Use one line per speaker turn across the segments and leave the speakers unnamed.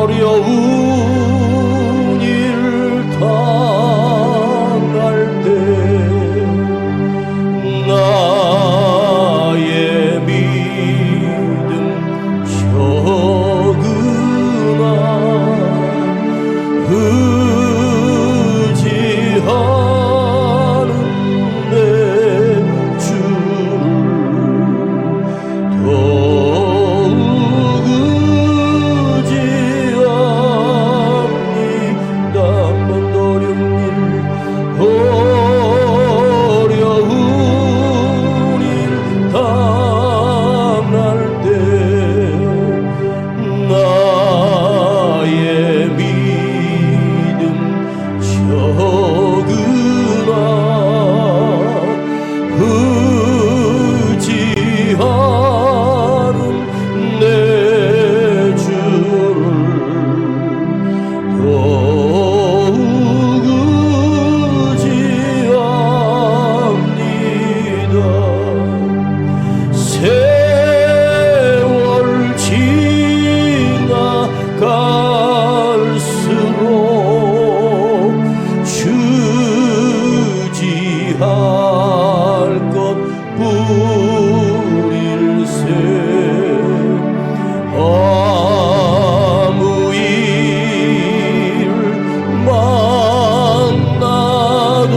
어려운 일 당할 때 나의 믿음 적으나 의지하는 내 주를 더욱 의지합니다. 어려운 일 당할 때 나의 믿음 적으나 의지하는 내 주를 더욱 의지합니다. 세월 지나갈수록 주지할 것뿐일세. 아무 일 만나도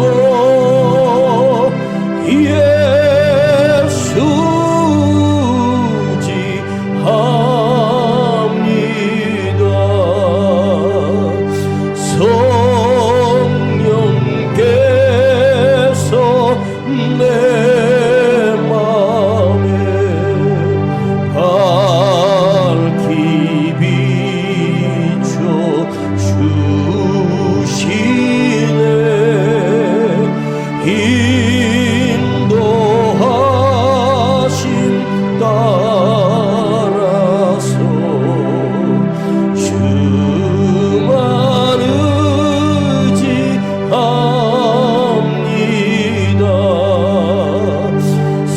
예수지합니다. 성령께서 내 맘에 밝히 비춰 주시네. 인도하심 따라서 주만 의지합니다.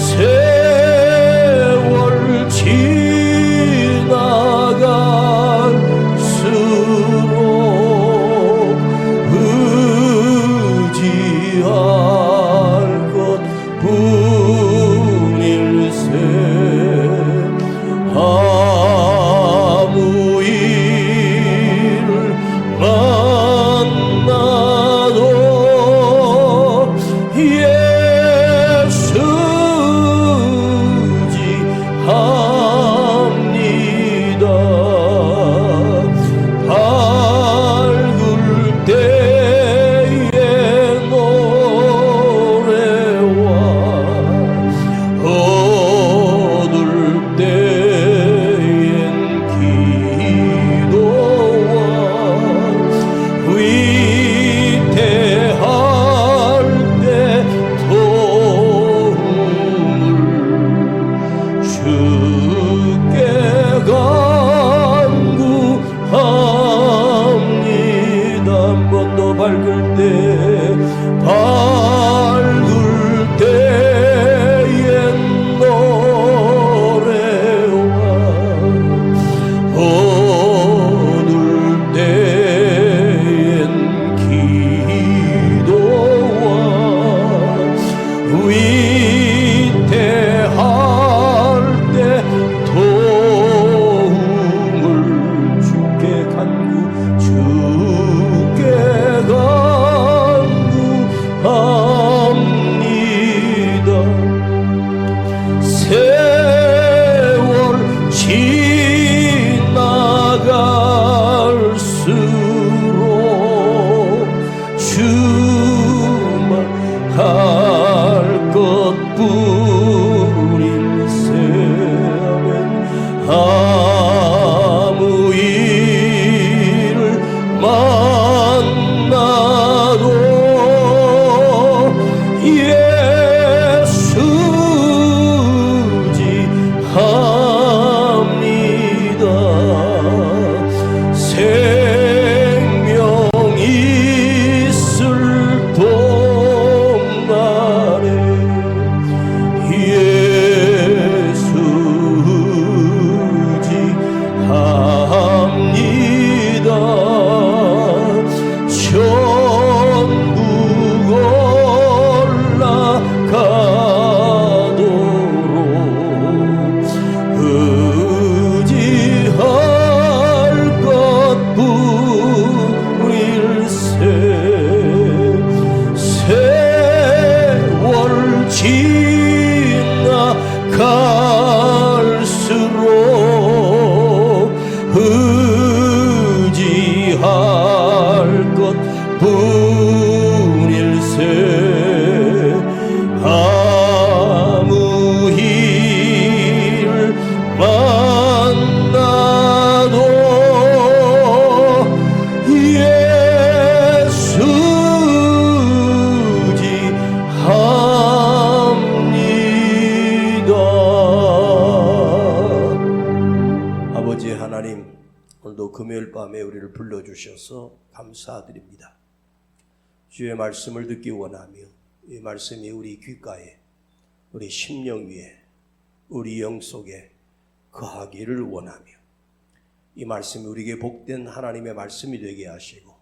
세월 지나갈수록 의지할 것뿐일세. 아무 일 만나도 예수지합니다. 밝을 때의 노래와 어둘 때엔 기도와 위태할 때 도움을 주께 간구합니다. 한 번 더 밝을 때의 노래와 어둘 때엔 기도와 위태할 때 하나님, 오늘도 금요일 밤에 우리를 불러주셔서 감사드립니다. 주의 말씀을 듣기 원하며 이 말씀이 우리 귓가에, 우리 심령 위에, 우리 영 속에 거하기를 원하며 이 말씀이 우리에게 복된 하나님의 말씀이 되게 하시고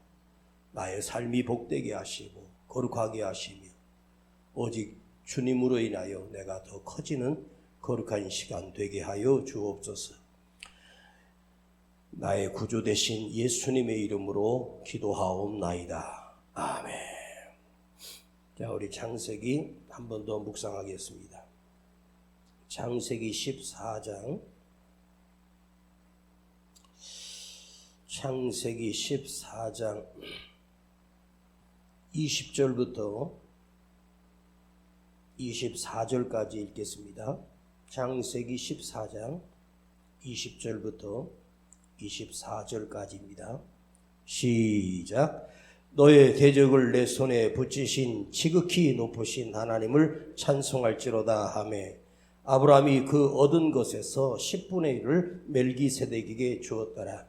나의 삶이 복되게 하시고 거룩하게 하시며 오직 주님으로 인하여 내가 더 커지는 거룩한 시간 되게 하여 주옵소서. 나의 구주 되신 예수님의 이름으로 기도하옵나이다. 아멘. 자, 우리 창세기 한 번 더 묵상하겠습니다. 창세기 14장, 창세기 14장 20절부터 24절까지 읽겠습니다. 창세기 14장 20절부터 24절까지입니다. 시작. 너의 대적을 내 손에 붙이신 지극히 높으신 하나님을 찬송할지로다 하매 아브라함이 그 얻은 것에서 10분의 1을 멜기세덱에게 주었더라.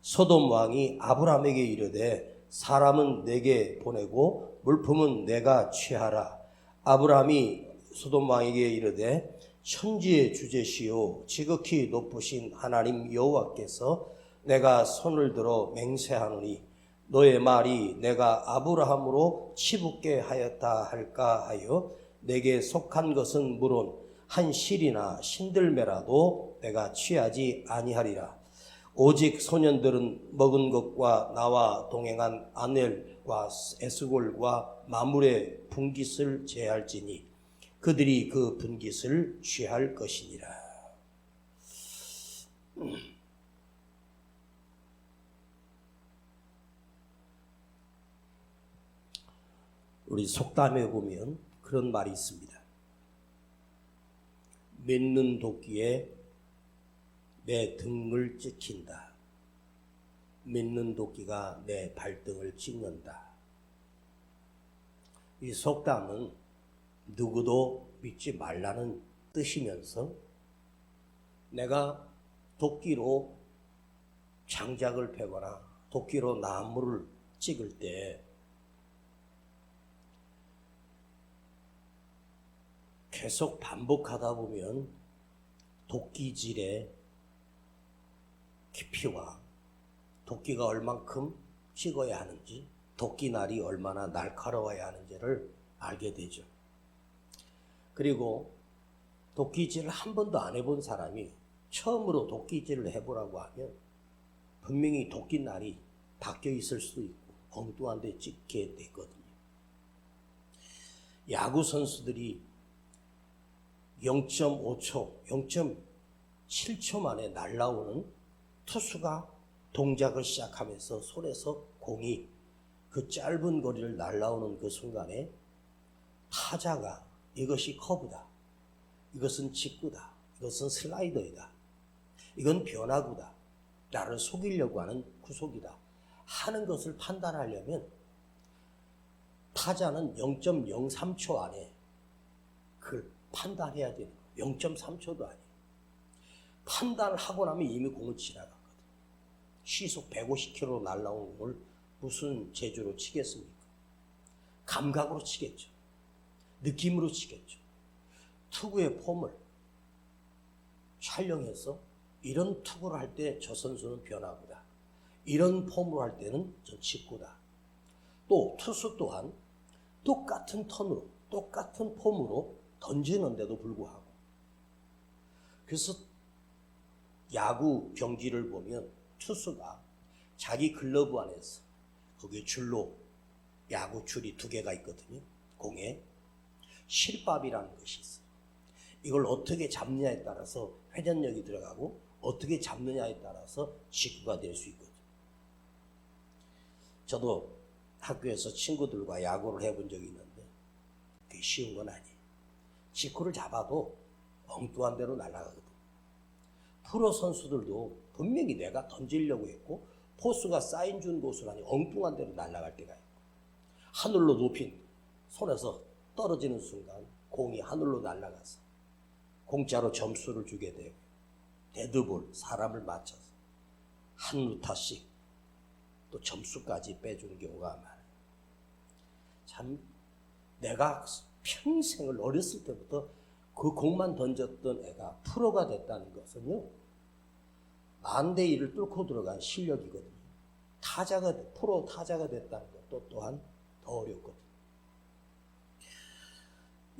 소돔 왕이 아브라함에게 이르되 사람은 내게 보내고 물품은 내가 취하라. 아브라함이 소돔 왕에게 이르되 천지의 주제시요 지극히 높으신 하나님 여호와께서 내가 손을 들어 맹세하노니 너의 말이 내가 아브라함으로 치붙게 하였다 할까 하여 내게 속한 것은 물론 한 실이나 신들매라도 내가 취하지 아니하리라. 오직 소년들은 먹은 것과 나와 동행한 아넬과 에스골과 마물의 분깃을 제할지니 그들이 그 분깃을 취할 것이니라. 우리 속담에 보면 그런 말이 있습니다. 맺는 도끼에 내 등을 찍힌다. 맺는 도끼가 내 발등을 찍는다. 이 속담은 누구도 믿지 말라는 뜻이면서 내가 도끼로 장작을 패거나 도끼로 나무를 찍을 때 계속 반복하다 보면 도끼질의 깊이와 도끼가 얼만큼 찍어야 하는지 도끼날이 얼마나 날카로워야 하는지를 알게 되죠. 그리고 도끼질을 한 번도 안 해본 사람이 처음으로 도끼질을 해보라고 하면 분명히 도끼날이 바뀌어 있을 수도 있고 엉뚱한 데 찍게 되거든요. 야구 선수들이 0.5초, 0.7초 만에 날아오는 투수가 동작을 시작하면서 손에서 공이 그 짧은 거리를 날아오는 그 순간에 타자가 이것이 커브다, 이것은 직구다, 이것은 슬라이더이다, 이건 변화구다, 나를 속이려고 하는 구속이다 하는 것을 판단하려면 타자는 0.03초 안에 그걸 판단해야 되는 거예요. 0.3초도 아니에요. 판단을 하고 나면 이미 공을 지나갔거든. 시속 150km로 날아온 공을 무슨 재주로 치겠습니까? 감각으로 치겠죠. 느낌으로 치겠죠. 투구의 폼을 촬영해서 이런 투구를 할 때 저 선수는 변화구다, 이런 폼으로 할 때는 저 직구다. 또 투수 또한 똑같은 턴으로 똑같은 폼으로 던지는데도 불구하고, 그래서 야구 경기를 보면 투수가 자기 글러브 안에서 거기에 줄로 야구 줄이 2개가 있거든요. 공에 실밥이라는 것이 있어요. 이걸 어떻게 잡느냐에 따라서 회전력이 들어가고 어떻게 잡느냐에 따라서 직구가 될 수 있거든요. 저도 학교에서 친구들과 야구를 해본 적이 있는데 그게 쉬운 건 아니에요. 직구를 잡아도 엉뚱한 데로 날아가거든. 프로 선수들도 분명히 내가 던지려고 했고 포수가 사인 준 곳을 아니 엉뚱한 데로 날아갈 때가 있고, 하늘로 높인 손에서 떨어지는 순간 공이 하늘로 날아가서 공짜로 점수를 주게 되고, 데드볼, 사람을 맞춰서 한 루타씩 또 점수까지 빼주는 경우가 많아요. 참 내가 평생을 어렸을 때부터 그 공만 던졌던 애가 프로가 됐다는 것은요, 10,000대 1을 뚫고 들어간 실력이거든요. 프로 타자가 됐다는 것도 또한 더 어렵거든요.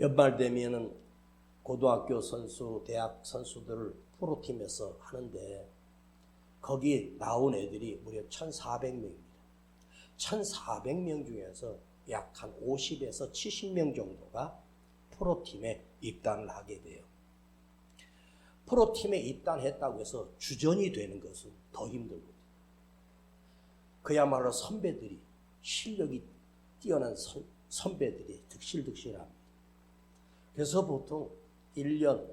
연말 되면은 고등학교 선수, 대학 선수들을 프로팀에서 하는데 거기 나온 애들이 무려 1,400명입니다. 1,400명 중에서 약 한 50에서 70명 정도가 프로팀에 입단을 하게 돼요. 프로팀에 입단했다고 해서 주전이 되는 것은 더 힘들거든요. 그야말로 선배들이, 실력이 뛰어난 선배들이 득실득실합니다. 그래서 보통 1년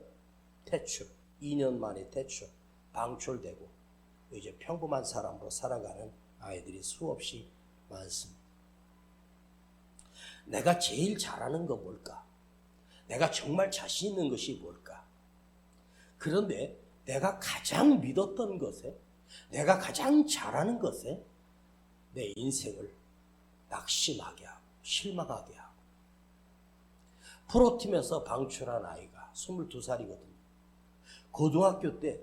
퇴출, 2년 만에 퇴출, 방출되고 이제 평범한 사람으로 살아가는 아이들이 수없이 많습니다. 내가 제일 잘하는 건 뭘까? 내가 정말 자신 있는 것이 뭘까? 그런데 내가 가장 믿었던 것에, 내가 가장 잘하는 것에 내 인생을 낙심하게 하고 실망하게 하고. 프로팀에서 방출한 아이가 22살이거든요. 고등학교 때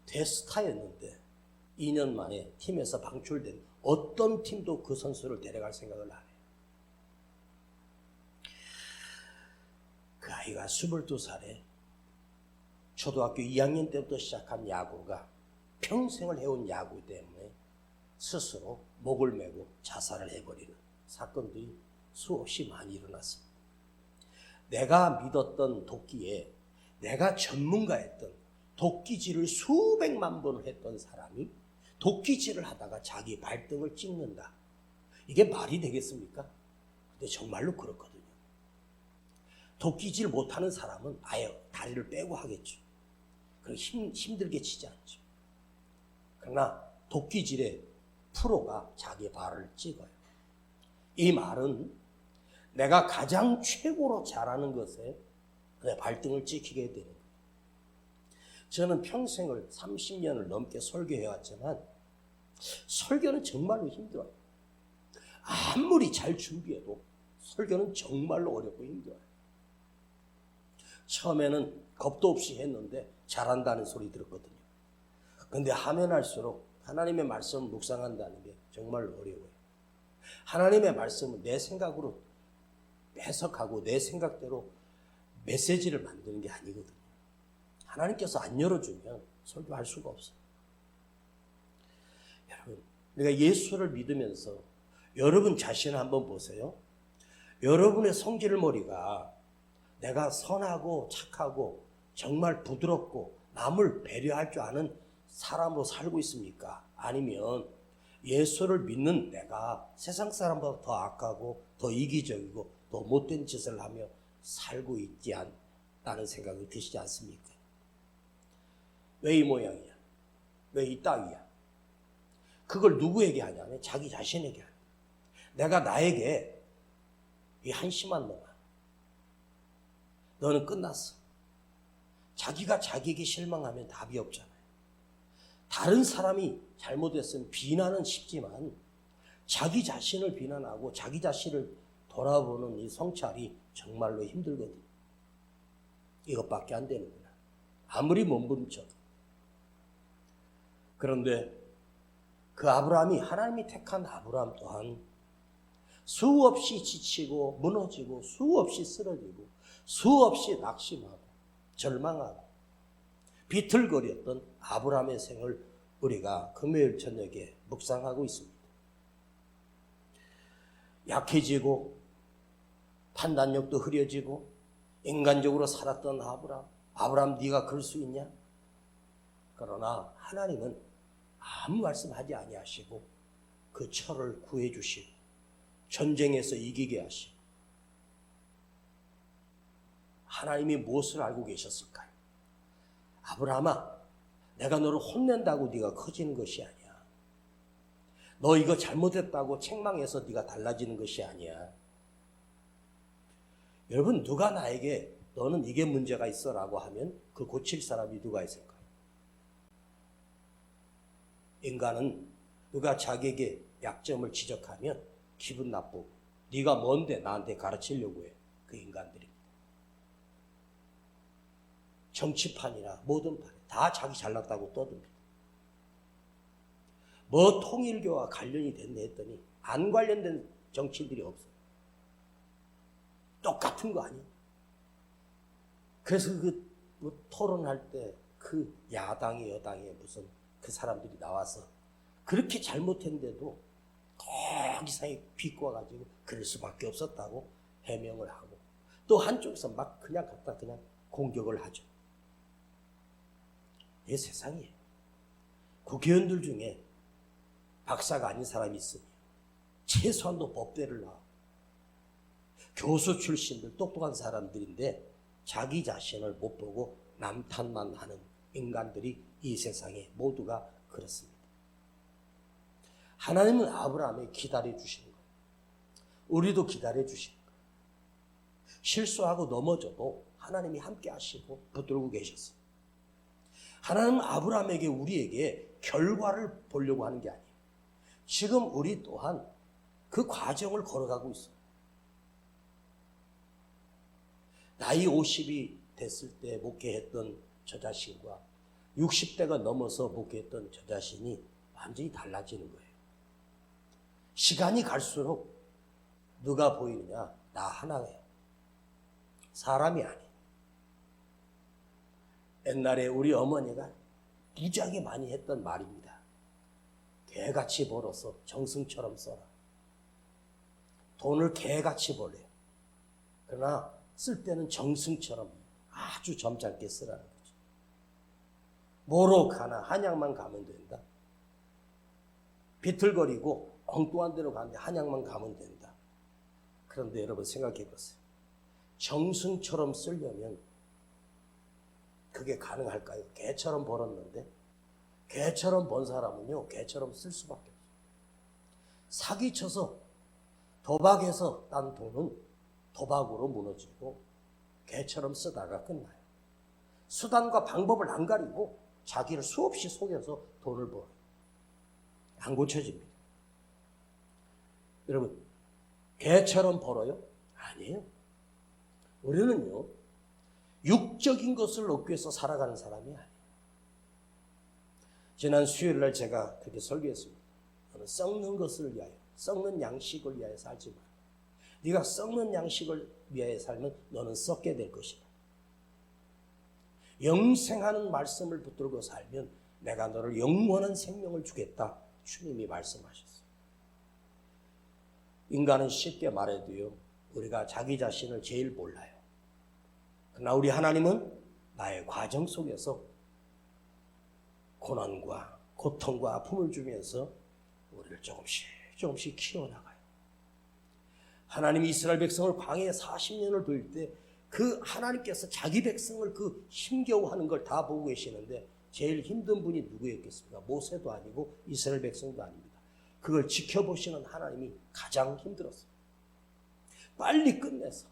대스타였는데 2년 만에 팀에서 방출된 어떤 팀도 그 선수를 데려갈 생각을 안 해요. 그 아이가 22살에 초등학교 2학년 때부터 시작한 야구가 평생을 해온 야구 때문에 스스로 목을 메고 자살을 해버리는 사건들이 수없이 많이 일어났습니다. 내가 믿었던 도끼에 내가 전문가였던 도끼질을 수백만 번을 했던 사람이 도끼질을 하다가 자기 발등을 찍는다. 이게 말이 되겠습니까? 근데 정말로 그렇거든요. 도끼질 못하는 사람은 아예 다리를 빼고 하겠죠. 그럼 힘들게 치지 않죠. 그러나 도끼질의 프로가 자기 발을 찍어요. 이 말은 내가 가장 최고로 잘하는 것에 내 발등을 찍히게 되는 거예요. 저는 평생을 30년을 넘게 설교해왔지만 설교는 정말로 힘들어요. 아무리 잘 준비해도 설교는 정말로 어렵고 힘들어요. 처음에는 겁도 없이 했는데 잘한다는 소리 들었거든요. 근데 하면 할수록 하나님의 말씀을 묵상한다는 게 정말 어려워요. 하나님의 말씀은 내 생각으로 해석하고 내 생각대로 메시지를 만드는 게 아니거든요. 하나님께서 안 열어주면 설교할 수가 없어요. 여러분, 우리가 예수를 믿으면서 여러분 자신을 한번 보세요. 여러분의 성질머리가 내가 선하고 착하고 정말 부드럽고 남을 배려할 줄 아는 사람으로 살고 있습니까? 아니면 예수를 믿는 내가 세상 사람보다 더 악하고 더 이기적이고 더 못된 짓을 하며 살고 있지 않다는 생각이 드시지 않습니까? 왜 이 모양이야? 왜 이 따위야? 그걸 누구에게 하냐면 자기 자신에게 하냐. 내가 나에게 이 한심한 놈아, 너는 끝났어. 자기가 자기에게 실망하면 답이 없잖아요. 다른 사람이 잘못했으면 비난은 쉽지만 자기 자신을 비난하고 자기 자신을 돌아보는 이 성찰이 정말로 힘들거든요. 이것밖에 안 되는구나. 아무리 몸부림쳐도. 그런데 그 아브라함이, 하나님이 택한 아브라함 또한 수없이 지치고 무너지고 수없이 쓰러지고 수없이 낙심하고 절망하고 비틀거렸던 아브라함의 생을 우리가 금요일 저녁에 묵상하고 있습니다. 약해지고 판단력도 흐려지고 인간적으로 살았던 아브라함 네가 그럴 수 있냐? 그러나 하나님은 아무 말씀하지 아니하시고 그 철을 구해 주시고 전쟁에서 이기게 하시고. 하나님이 무엇을 알고 계셨을까요? 아브라함아, 내가 너를 혼낸다고 네가 커지는 것이 아니야. 너 이거 잘못했다고 책망해서 네가 달라지는 것이 아니야. 여러분, 누가 나에게 너는 이게 문제가 있어 라고 하면 그 고칠 사람이 누가 있을까요? 인간은 누가 자기에게 약점을 지적하면 기분 나쁘고 네가 뭔데 나한테 가르치려고 해. 그 인간들입니다. 정치판이나 모든 판에 다 자기 잘났다고 떠듭니다. 뭐 통일교와 관련이 됐네 했더니 안 관련된 정치인들이 없어요. 똑같은 거 아니에요. 그래서 그 토론할 때 그 야당이 여당에 무슨 그 사람들이 나와서 그렇게 잘못했는데도 꼭 이상하게 비꼬아가지고 그럴 수밖에 없었다고 해명을 하고 또 한쪽에서 막 그냥 갖다 그냥 공격을 하죠. 이게 세상이에요. 국회의원들 중에 박사가 아닌 사람이 있으니 최소한도 법대를 나와. 교수 출신들 똑똑한 사람들인데 자기 자신을 못 보고 남 탓만 하는 인간들이 이 세상에 모두가 그렇습니다. 하나님은 아브라함에 기다려 주시는 거예요. 우리도 기다려 주시는 거예요. 실수하고 넘어져도 하나님이 함께 하시고 붙들고 계셨어요. 하나님은 아브라함에게 우리에게 결과를 보려고 하는 게 아니에요. 지금 우리 또한 그 과정을 걸어가고 있어요. 나이 50이 됐을 때 목회했던 저 자신과 60대가 넘어서 목회했던 저 자신이 완전히 달라지는 거예요. 시간이 갈수록 누가 보이느냐? 나 하나예요. 사람이 아니에요. 옛날에 우리 어머니가 무지하게 많이 했던 말입니다. 개같이 벌어서 정승처럼 써라. 돈을 개같이 벌래요. 그러나 쓸 때는 정승처럼 아주 점잖게 쓰라는 거죠. 뭐로 가나 한양만 가면 된다. 비틀거리고 엉뚱한 데로 가는데 한양만 가면 된다. 그런데 여러분 생각해 보세요. 정승처럼 쓰려면 그게 가능할까요? 개처럼 벌었는데 개처럼 번 사람은요 개처럼 쓸 수밖에 없어요. 사기쳐서 도박해서 딴 돈은 도박으로 무너지고 개처럼 쓰다가 끝나요. 수단과 방법을 안 가리고 자기를 수없이 속여서 돈을 벌어요. 안 고쳐집니다. 여러분 개처럼 벌어요? 아니에요. 우리는요 육적인 것을 얻기 위해서 살아가는 사람이 아니에요. 지난 수요일날 제가 그렇게 설교했습니다. 너는 썩는 것을 위하여 썩는 양식을 위하여 살지 마라. 네가 썩는 양식을 위하여 살면 너는 썩게 될 것이다. 영생하는 말씀을 붙들고 살면 내가 너를 영원한 생명을 주겠다. 주님이 말씀하셨어요. 인간은 쉽게 말해도요 우리가 자기 자신을 제일 몰라요. 그러나 우리 하나님은 나의 과정 속에서 고난과 고통과 아픔을 주면서 우리를 조금씩 키워나가요. 하나님이 이스라엘 백성을 광야에 40년을 돌릴 때 그 하나님께서 자기 백성을 그 힘겨워하는 걸 다 보고 계시는데 제일 힘든 분이 누구였겠습니까? 모세도 아니고 이스라엘 백성도 아닙니다. 그걸 지켜보시는 하나님이 가장 힘들었어요. 빨리 끝내서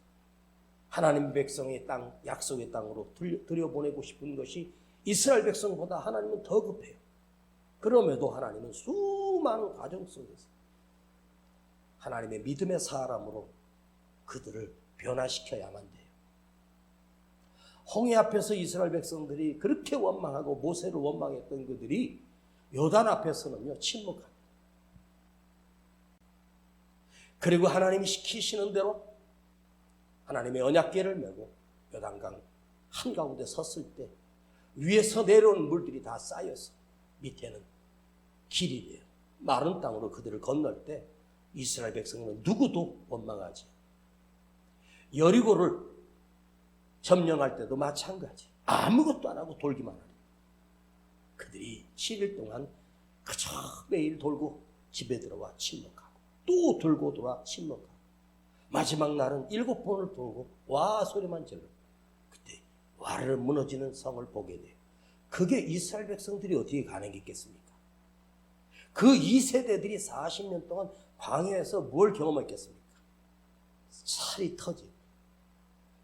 하나님 백성의 땅, 약속의 땅으로 들여보내고 싶은 것이 이스라엘 백성보다 하나님은 더 급해요. 그럼에도 하나님은 수많은 과정 속에서 하나님의 믿음의 사람으로 그들을 변화시켜야만 돼요. 홍해 앞에서 이스라엘 백성들이 그렇게 원망하고 모세를 원망했던 그들이 요단 앞에서는요 침묵합니다. 그리고 하나님이 시키시는 대로 하나님의 언약궤를 메고 요단강 한가운데 섰을 때 위에서 내려오는 물들이 다 쌓여서 밑에는 길이 돼요. 마른 땅으로 그들을 건널 때 이스라엘 백성은 누구도 원망하지. 여리고를 점령할 때도 마찬가지. 아무것도 안 하고 돌기만 하니. 그들이 7일 동안 그저 매일 돌고 집에 들어와 침묵하고 또 돌고 돌아 침묵하고 마지막 날은 7번을 돌고 와 소리만 질러. 그때 와르르 무너지는 성을 보게 돼요. 그게 이스라엘 백성들이 어떻게 가능했겠습니까? 그 2세대들이 40년 동안 광야에서 뭘 경험했겠습니까? 살이 터지고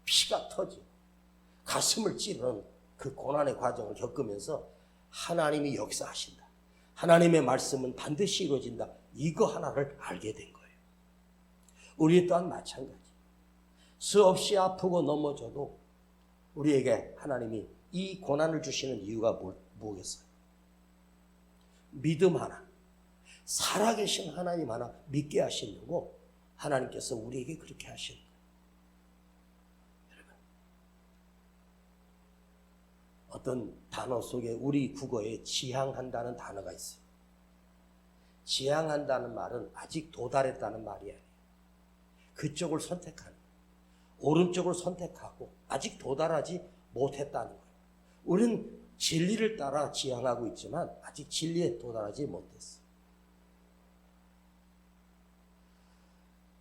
피가 터지고 가슴을 찌르는 그 고난의 과정을 겪으면서 하나님이 역사하신다. 하나님의 말씀은 반드시 이루어진다. 이거 하나를 알게 된 거예요. 우리 또한 마찬가지. 수없이 아프고 넘어져도 우리에게 하나님이 이 고난을 주시는 이유가 뭐겠어요? 믿음 하나, 살아계신 하나님 하나 믿게 하시려고 하나님께서 우리에게 그렇게 하시는 거예요. 여러분, 어떤 단어 속에 우리 국어에 지향한다는 단어가 있어요. 지향한다는 말은 아직 도달했다는 말이 아니에요. 그쪽을 선택하는 거예요. 오른쪽을 선택하고 아직 도달하지 못했다는 거예요. 우리는 진리를 따라 지향하고 있지만 아직 진리에 도달하지 못했어요.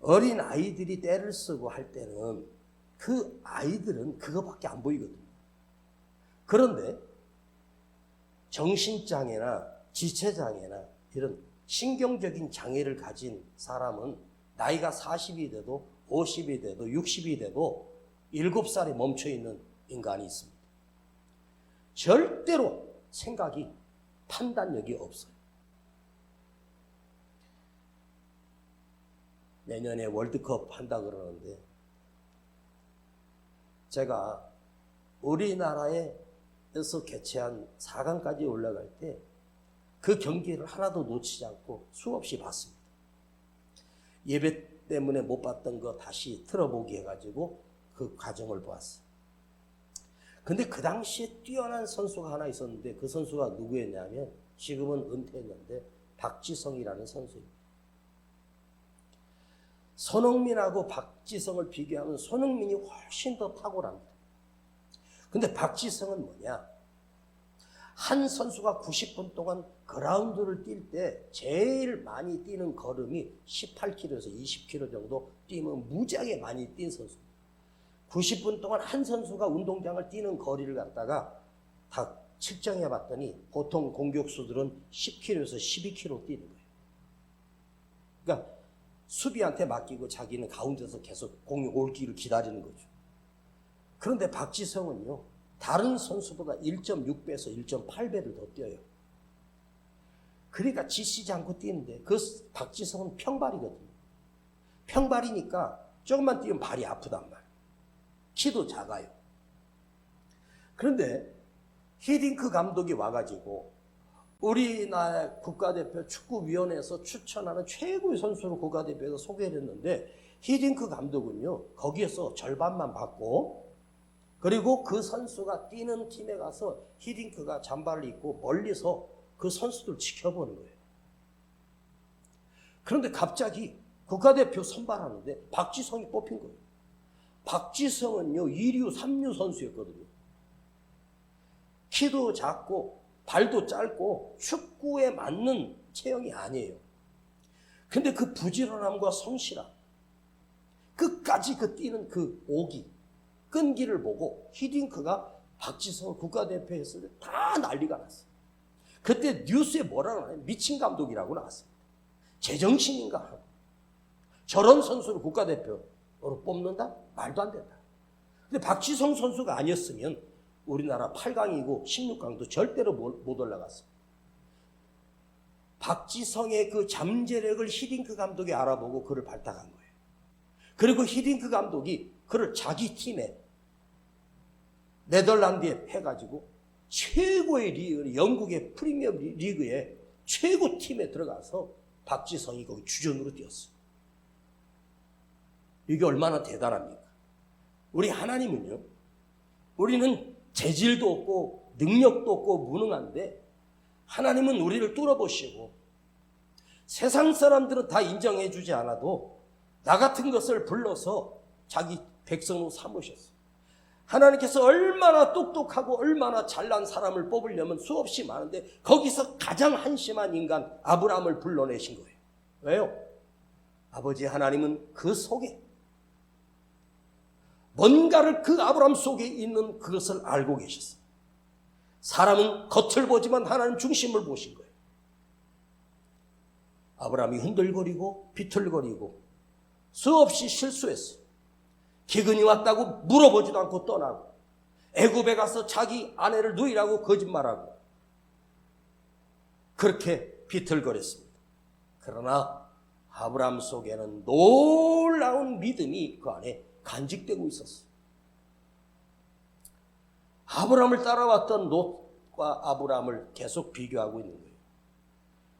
어린 아이들이 떼를 쓰고 할 때는 그 아이들은 그거밖에 안 보이거든요. 그런데 정신장애나 지체장애나 이런 신경적인 장애를 가진 사람은 나이가 40이 돼도 50이 돼도 60이 돼도 7살에 멈춰있는 인간이 있습니다. 절대로 생각이, 판단력이 없어요. 내년에 월드컵 한다 그러는데 제가 우리나라에서 개최한 4강까지 올라갈 때 그 경기를 하나도 놓치지 않고 수없이 봤습니다. 예배 때문에 못 봤던 거 다시 틀어보기 해가지고 그 과정을 보았어요. 근데 그 당시에 뛰어난 선수가 하나 있었는데 그 선수가 누구였냐면 지금은 은퇴했는데 박지성이라는 선수입니다. 손흥민하고 박지성을 비교하면 손흥민이 훨씬 더 탁월합니다. 근데 박지성은 뭐냐? 한 선수가 90분 동안 그라운드를 뛸 때 제일 많이 뛰는 걸음이 18km에서 20km 정도 뛰면 무지하게 많이 뛴 선수입니다. 90분 동안 한 선수가 운동장을 뛰는 거리를 갖다가 다 측정해 봤더니 보통 공격수들은 10km에서 12km 뛰는 거예요. 그러니까 수비한테 맡기고 자기는 가운데서 계속 공이 올 기를 기다리는 거죠. 그런데 박지성은요, 다른 선수보다 1.6배에서 1.8배를 더 뛰어요. 그러니까 지치지 않고 뛰는데 그 박지성은 평발이거든요. 평발이니까 조금만 뛰면 발이 아프단 말이에요. 키도 작아요. 그런데 히딩크 감독이 와가지고 우리나라 국가대표 축구위원회에서 추천하는 최고의 선수로 국가대표에서 소개를 했는데 히딩크 감독은요, 거기에서 절반만 받고 그리고 그 선수가 뛰는 팀에 가서 히딩크가 잠바를 입고 멀리서 그 선수들 지켜보는 거예요. 그런데 갑자기 국가대표 선발하는데 박지성이 뽑힌 거예요. 박지성은요, 2류, 3류 선수였거든요. 키도 작고 발도 짧고 축구에 맞는 체형이 아니에요. 근데 그 부지런함과 성실함, 끝까지 그 뛰는 그 오기, 끈기를 보고 히딩크가 박지성을 국가대표에 했을 때 다 난리가 났어요. 그때 뉴스에 뭐라고 하나요? 미친 감독이라고 나왔습니다. 제정신인가 하고. 저런 선수를 국가대표로 뽑는다? 말도 안 된다. 근데 박지성 선수가 아니었으면 우리나라 8강이고 16강도 절대로 못 올라갔어요. 박지성의 그 잠재력을 히딩크 감독이 알아보고 그를 발탁한 거예요. 그리고 히딩크 감독이 그를 자기 팀에 네덜란드에 해가지고 최고의 리그, 영국의 프리미어 리그의 최고 팀에 들어가서 박지성이 거기 주전으로 뛰었어요. 이게 얼마나 대단합니까? 우리 하나님은요, 우리는 재질도 없고 능력도 없고 무능한데 하나님은 우리를 뚫어보시고 세상 사람들은 다 인정해 주지 않아도 나 같은 것을 불러서 자기 백성으로 삼으셨어요. 하나님께서 얼마나 똑똑하고 얼마나 잘난 사람을 뽑으려면 수없이 많은데 거기서 가장 한심한 인간 아브라함을 불러내신 거예요. 왜요? 아버지 하나님은 그 속에 뭔가를 그 아브라함 속에 있는 그것을 알고 계셨어요. 사람은 겉을 보지만 하나님 중심을 보신 거예요. 아브라함이 흔들거리고 비틀거리고 수없이 실수했어요. 기근이 왔다고 물어보지도 않고 떠나고 애굽에 가서 자기 아내를 누이라고 거짓말하고 그렇게 비틀거렸습니다. 그러나 아브라함 속에는 놀라운 믿음이 그 안에 간직되고 있었어요. 아브라함을 따라왔던 롯과 아브라함을 계속 비교하고 있는 거예요.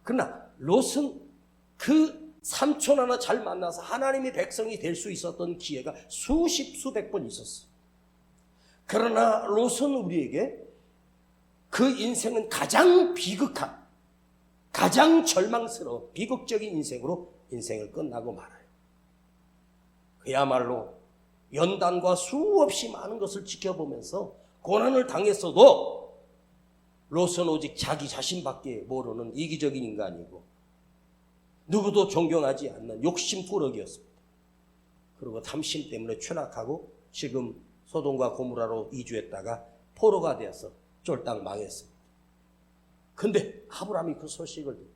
그러나 롯은 그 삼촌 하나 잘 만나서 하나님의 백성이 될 수 있었던 기회가 수백 번 있었어요. 그러나 롯은 우리에게 그 인생은 가장 비극한, 가장 절망스러운 비극적인 인생으로 인생을 끝나고 말아요. 그야말로 연단과 수없이 많은 것을 지켜보면서 고난을 당했어도 롯은 오직 자기 자신밖에 모르는 이기적인 인간이고 누구도 존경하지 않는 욕심꾸러기였습니다. 그리고 탐심 때문에 추락하고 지금 소돔과 고모라로 이주했다가 포로가 되어서 쫄딱 망했습니다. 근데 아브라함이 그 소식을 듣고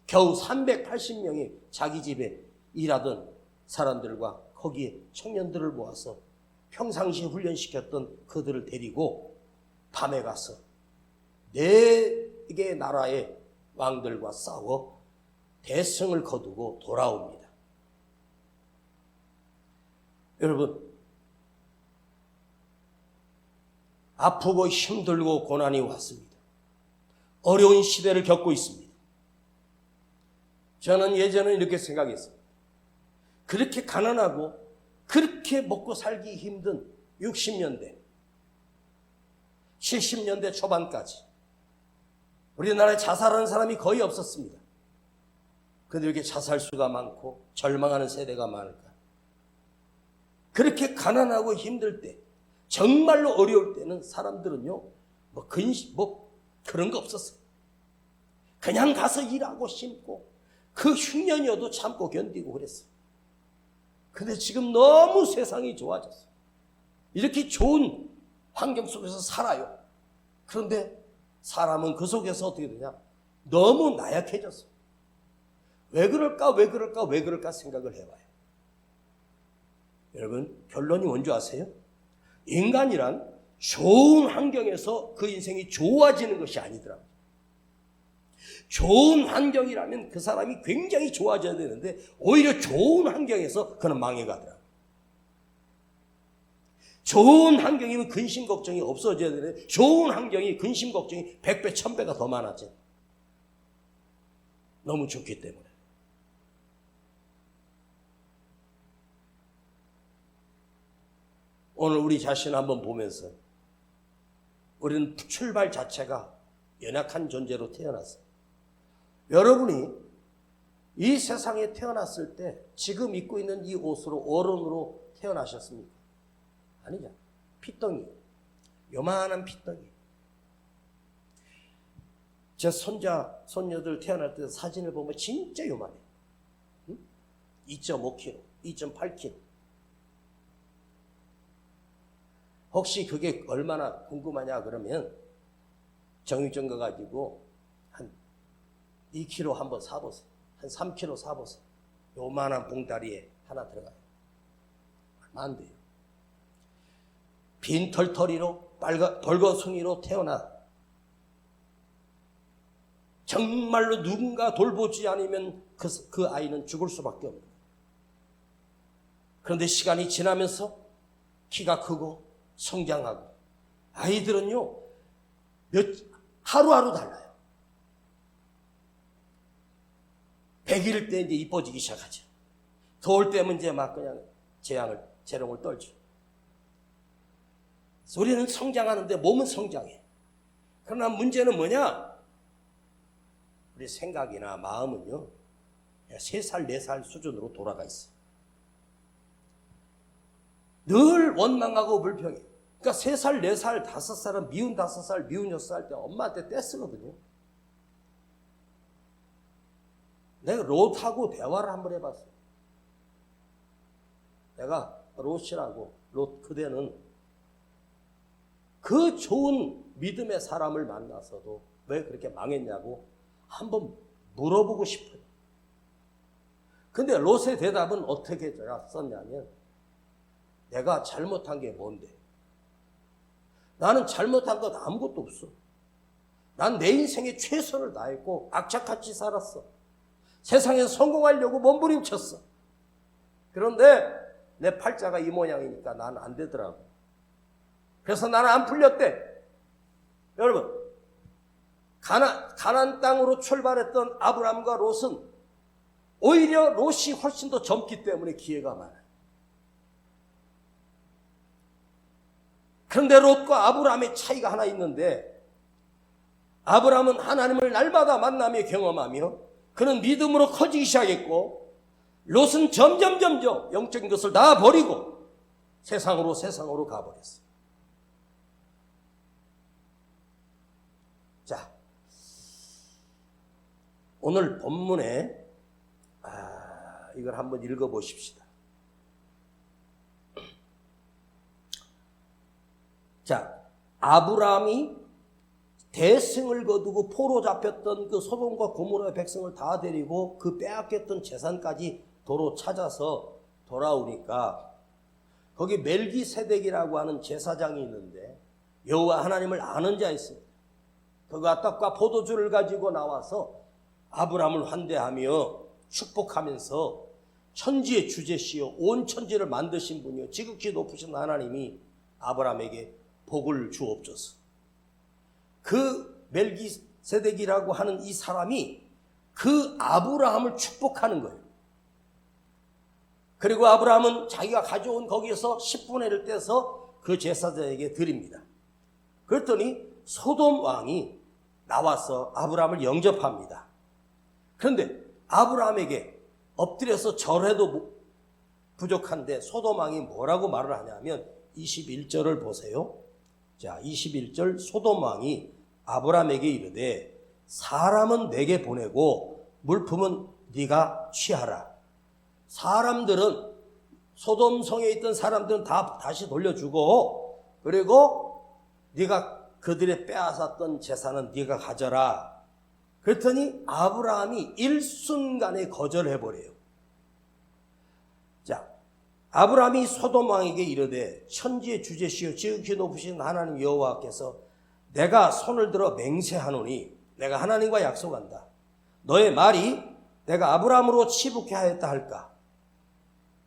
겨우 380명이 자기 집에 일하던 사람들과 거기에 청년들을 모아서 평상시에 훈련시켰던 그들을 데리고 밤에 가서 4개의 나라의 왕들과 싸워 대승을 거두고 돌아옵니다. 여러분, 아프고 힘들고 고난이 왔습니다. 어려운 시대를 겪고 있습니다. 저는 예전에 이렇게 생각했습니다. 그렇게 가난하고 그렇게 먹고 살기 힘든 60년대, 70년대 초반까지 우리나라에 자살하는 사람이 거의 없었습니다. 근데 이렇게 자살수가 많고 절망하는 세대가 많을까? 그렇게 가난하고 힘들 때, 정말로 어려울 때는 사람들은요, 그런 거 없었어요. 그냥 가서 일하고 심고 그 흉년이어도 참고 견디고 그랬어요. 근데 지금 너무 세상이 좋아졌어요. 이렇게 좋은 환경 속에서 살아요. 그런데 사람은 그 속에서 어떻게 되냐? 너무 나약해졌어요. 왜 그럴까 생각을 해봐요. 여러분, 결론이 뭔지 아세요? 인간이란 좋은 환경에서 그 인생이 좋아지는 것이 아니더라고요. 좋은 환경이라면 그 사람이 굉장히 좋아져야 되는데 오히려 좋은 환경에서 그는 망해가더라고요. 좋은 환경이면 근심 걱정이 없어져야 되는데 좋은 환경이 근심 걱정이 100배, 1000배가 더 많아져. 너무 좋기 때문에. 오늘 우리 자신을 한번 보면서 우리는 출발 자체가 연약한 존재로 태어났어요. 여러분이 이 세상에 태어났을 때 지금 입고 있는 이 옷으로 어른으로 태어나셨습니까? 아니죠. 피덩이. 요만한 피덩이. 제 손자, 손녀들 태어날 때 사진을 보면 진짜 요만해. 2.5kg, 2.8kg. 혹시 그게 얼마나 궁금하냐 그러면 정육점 가가지고 한 2kg 한번 사보세요. 한 3kg 사보세요. 요만한 봉다리에 하나 들어가요. 얼마 안 돼요. 빈 털터리로 벌거숭이로 태어나 정말로 누군가 돌보지 않으면 그 아이는 죽을 수밖에 없는 거예요. 그런데 시간이 지나면서 키가 크고 성장하고 아이들은요 하루하루 달라요. 100일 때 이제 이뻐지기 시작하죠. 더울 때면 이제 막 그냥 재롱을 떨죠. 우리는 성장하는데 몸은 성장해. 그러나 문제는 뭐냐? 우리 생각이나 마음은요 3살, 4살 수준으로 돌아가 있어요. 늘 원망하고 불평해. 그러니까 3살, 4살, 5살은 미운 5살, 미운 6살 때 엄마한테 떼쓰거든요. 내가 롯하고 대화를 한번 해봤어요. 내가 롯이라고, 롯 그대는 그 좋은 믿음의 사람을 만나서도 왜 그렇게 망했냐고 한번 물어보고 싶어요. 근데 롯의 대답은 어떻게 썼냐면 내가 잘못한 게 뭔데? 나는 잘못한 것 아무것도 없어. 난 내 인생에 최선을 다했고 악착같이 살았어. 세상에서 성공하려고 몸부림쳤어. 그런데 내 팔자가 이 모양이니까 난 안 되더라고. 그래서 나는 안 풀렸대. 여러분, 가나안 땅으로 출발했던 아브람과 롯은 오히려 롯이 훨씬 더 젊기 때문에 기회가 많아요. 그런데 롯과 아브람의 차이가 하나 있는데, 아브람은 하나님을 날마다 만나며 경험하며 그는 믿음으로 커지기 시작했고, 롯은 점점 영적인 것을 다 버리고 세상으로 가버렸어요. 자, 오늘 본문에 이걸 한번 읽어보십시다. 자, 아브라함이 대승을 거두고 포로 잡혔던 그 소돔과 고모라의 백성을 다 데리고 그 빼앗겼던 재산까지 도로 찾아서 돌아오니까 거기 멜기세덱이라고 하는 제사장이 있는데 여호와 하나님을 아는 자가 있습니다. 그가 떡과 포도주를 가지고 나와서 아브라함을 환대하며 축복하면서 천지의 주제시요 온 천지를 만드신 분이요 지극히 높으신 하나님이 아브라함에게 복을 주옵소서. 그 멜기세덱이라고 하는 이 사람이 그 아브라함을 축복하는 거예요. 그리고 아브라함은 자기가 가져온 거기에서 10분의 1을 떼서 그 제사장에게 드립니다. 그랬더니 소돔 왕이 나와서 아브라함을 영접합니다. 그런데 아브라함에게 엎드려서 절해도 부족한데 소돔 왕이 뭐라고 말을 하냐면 21절을 보세요. 자, 21절 소돔 왕이 아브라함에게 이르되 사람은 내게 보내고 물품은 네가 취하라. 사람들은 소돔 성에 있던 사람들은 다 다시 돌려주고 그리고 네가 그들의 빼앗았던 재산은 네가 가져라. 그랬더니 아브라함이 일순간에 거절해버려요. 자, 아브라함이 소돔 왕에게 이르되 천지의 주제시여 지극히 높으신 하나님 여호와께서 내가 손을 들어 맹세하노니 내가 하나님과 약속한다. 너의 말이 내가 아브라함으로 치북케 하였다 할까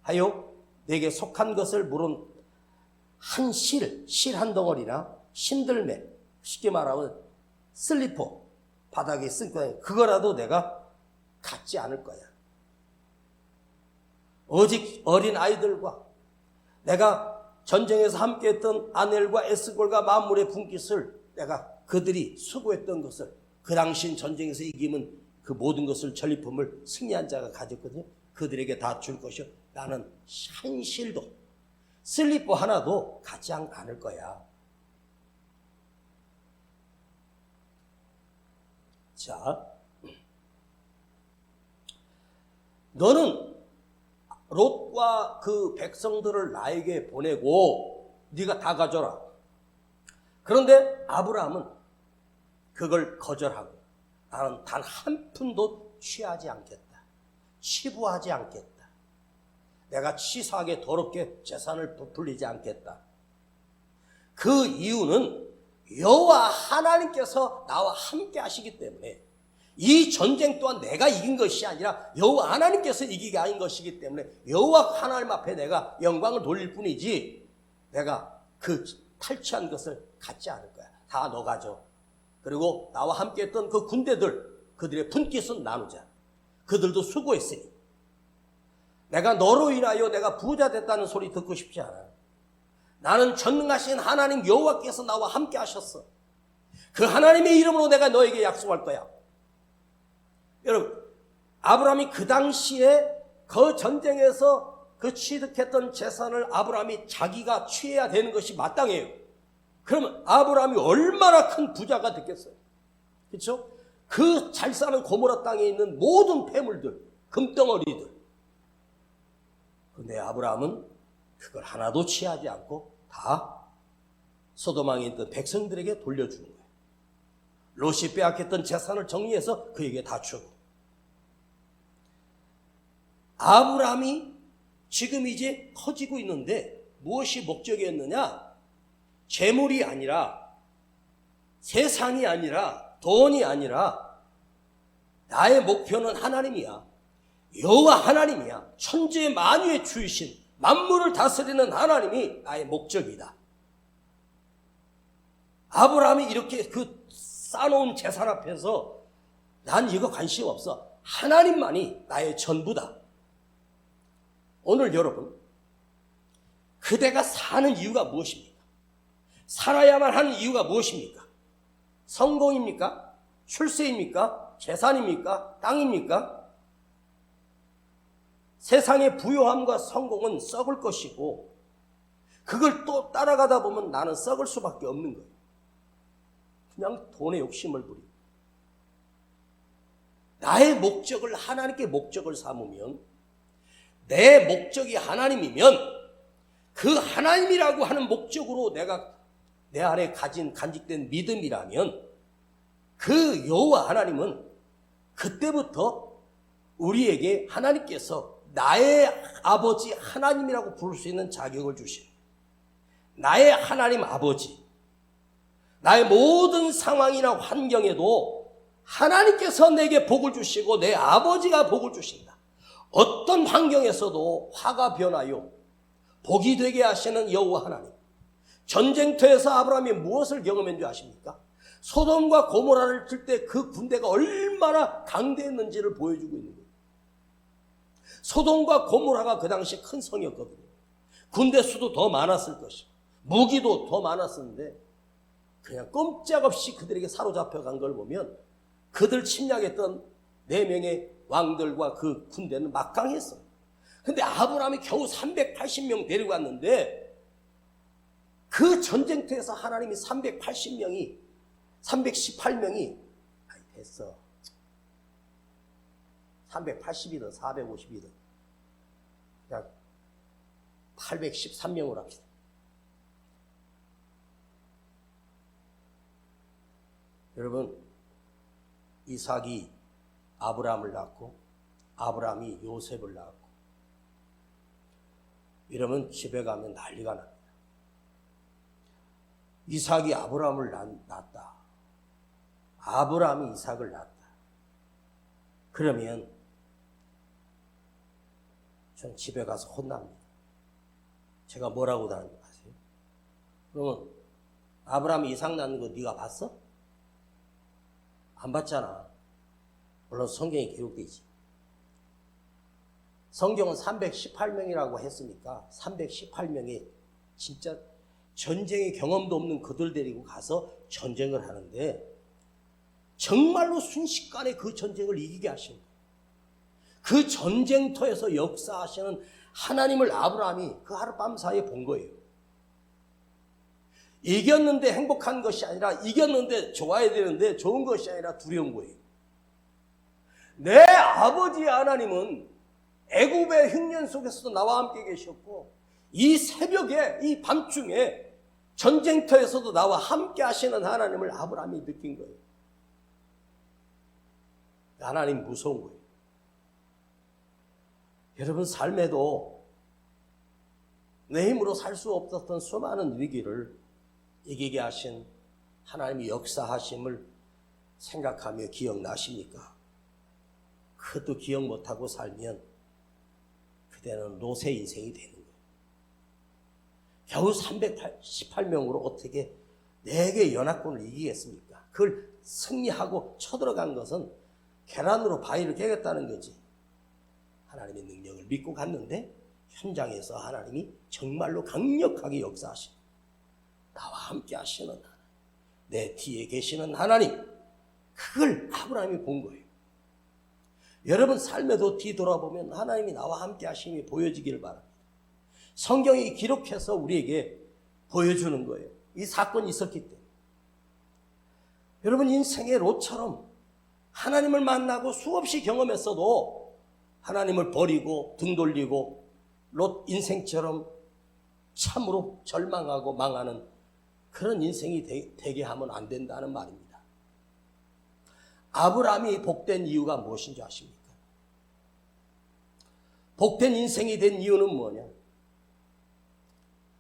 하여 내게 속한 것을 물은 한 실 한 덩어리나 신들매 쉽게 말하면 슬리퍼 바닥에 쓴 거야. 그거라도 내가 갖지 않을 거야. 오직 어린 아이들과 내가 전쟁에서 함께했던 아넬과 에스골과 만물의 분깃을 내가 그들이 수고했던 것을 그 당시 전쟁에서 이기면 그 모든 것을 전리품을 승리한 자가 가졌거든요. 그들에게 다 줄 것이요. 나는 한 실도 슬리퍼 하나도 갖지 않을 거야. 자, 너는 롯과 그 백성들을 나에게 보내고 네가 다 가져라. 그런데 아브라함은 그걸 거절하고 나는 단 한 푼도 취하지 않겠다. 치부하지 않겠다. 내가 치사하게 더럽게 재산을 부풀리지 않겠다. 그 이유는 여호와 하나님께서 나와 함께 하시기 때문에 이 전쟁 또한 내가 이긴 것이 아니라 여호와 하나님께서 이기게 하신 것이기 때문에 여호와 하나님 앞에 내가 영광을 돌릴 뿐이지 내가 그 탈취한 것을 갖지 않을 거야. 다 너 가져. 그리고 나와 함께 했던 그 군대들 그들의 분깃은 나누자. 그들도 수고했으니 내가 너로 인하여 내가 부자 됐다는 소리 듣고 싶지 않아. 나는 전능하신 하나님 여호와께서 나와 함께 하셨어. 그 하나님의 이름으로 내가 너에게 약속할 거야. 여러분, 아브라함이 그 당시에 그 전쟁에서 그 취득했던 재산을 아브라함이 자기가 취해야 되는 것이 마땅해요. 그러면 아브라함이 얼마나 큰 부자가 됐겠어요. 그렇죠? 그 잘 사는 고모라 땅에 있는 모든 폐물들, 금덩어리들. 근데 아브라함은 그걸 하나도 취하지 않고 다 소돔왕에 있던 백성들에게 돌려주는 거예요. 롯이 빼앗겼던 재산을 정리해서 그에게 다 주고. 아브라함이 지금 이제 커지고 있는데 무엇이 목적이었느냐? 재물이 아니라 세상이 아니라 돈이 아니라 나의 목표는 하나님이야. 여호와 하나님이야. 천재 만유의 주이신 만물을 다스리는 하나님이 나의 목적이다. 아브라함이 이렇게 그 쌓아놓은 재산 앞에서 난 이거 관심 없어. 하나님만이 나의 전부다. 오늘 여러분, 그대가 사는 이유가 무엇입니까? 살아야만 하는 이유가 무엇입니까? 성공입니까? 출세입니까? 재산입니까? 땅입니까? 세상의 부요함과 성공은 썩을 것이고 그걸 또 따라가다 보면 나는 썩을 수밖에 없는 거예요. 그냥 돈에 욕심을 부리고 나의 목적을 하나님께 목적을 삼으면, 내 목적이 하나님이면 그 하나님이라고 하는 목적으로 내가 내 안에 간직된 믿음이라면 그 여호와 하나님은 그때부터 우리에게 하나님께서 나의 아버지 하나님이라고 부를 수 있는 자격을 주신, 나의 하나님 아버지, 나의 모든 상황이나 환경에도 하나님께서 내게 복을 주시고 내 아버지가 복을 주신다. 어떤 환경에서도 화가 변하여 복이 되게 하시는 여호와 하나님. 전쟁터에서 아브라함이 무엇을 경험했는지 아십니까? 소돔과 고모라를 칠 때 그 군대가 얼마나 강대했는지를 보여주고 있는 거예요. 소돔과 고모라가 그 당시 큰 성이었거든요. 군대 수도 더 많았을 것이고 무기도 더 많았었는데 그냥 꼼짝없이 그들에게 사로잡혀간 걸 보면 그들 침략했던 4명의 왕들과 그 군대는 막강했어요. 근데 아브라함이 겨우 380명 데리고 왔는데 그 전쟁터에서 하나님이 318명이 됐어. 380이든 450이든 그냥 813명으로 합시다. 여러분, 이삭이 아브라함을 낳고 아브라함이 요셉을 낳았고 이러면 집에 가면 난리가 납니다. 이삭이 아브라함을 낳았다. 아브라함이 이삭을 낳았다. 그러면 전 집에 가서 혼납니다. 제가 뭐라고 다는지 아세요? 그러면 아브라함이 이삭 낳는 거 네가 봤어? 안 봤잖아. 물론 성경에 기록되어 있지. 성경은 318명이라고 했으니까 318명이 진짜 전쟁의 경험도 없는 그들 데리고 가서 전쟁을 하는데 정말로 순식간에 그 전쟁을 이기게 하신 거예요. 그 전쟁터에서 역사하시는 하나님을 아브라함이 그 하룻밤 사이에 본 거예요. 이겼는데 행복한 것이 아니라 이겼는데 좋아야 되는데 좋은 것이 아니라 두려운 거예요. 내 아버지 하나님은 애굽의 흉년 속에서도 나와 함께 계셨고 이 새벽에 이 밤중에 전쟁터에서도 나와 함께 하시는 하나님을 아브라함이 느낀 거예요. 하나님 무서운 거예요. 여러분 삶에도 내 힘으로 살 수 없었던 수많은 위기를 이기게 하신 하나님의 역사하심을 생각하며 기억나십니까? 그것도 기억 못하고 살면 그때는 노세 인생이 되는 거예요. 겨우 318명으로 어떻게 4개의 연합군을 이기겠습니까? 그걸 승리하고 쳐들어간 것은 계란으로 바위를 깨겠다는 거지. 하나님의 능력을 믿고 갔는데 현장에서 하나님이 정말로 강력하게 역사하시고 나와 함께 하시는 하나님, 내 뒤에 계시는 하나님, 그걸 아브라함이 본 거예요. 여러분 삶에도 뒤돌아보면 하나님이 나와 함께 하심이 보여지기를 바랍니다. 성경이 기록해서 우리에게 보여주는 거예요. 이 사건이 있었기 때문에. 여러분 인생의 롯처럼 하나님을 만나고 수없이 경험했어도 하나님을 버리고 등 돌리고 롯 인생처럼 참으로 절망하고 망하는 그런 인생이 되게 하면 안 된다는 말입니다. 아브라함이 복된 이유가 무엇인지 아십니까? 복된 인생이 된 이유는 뭐냐?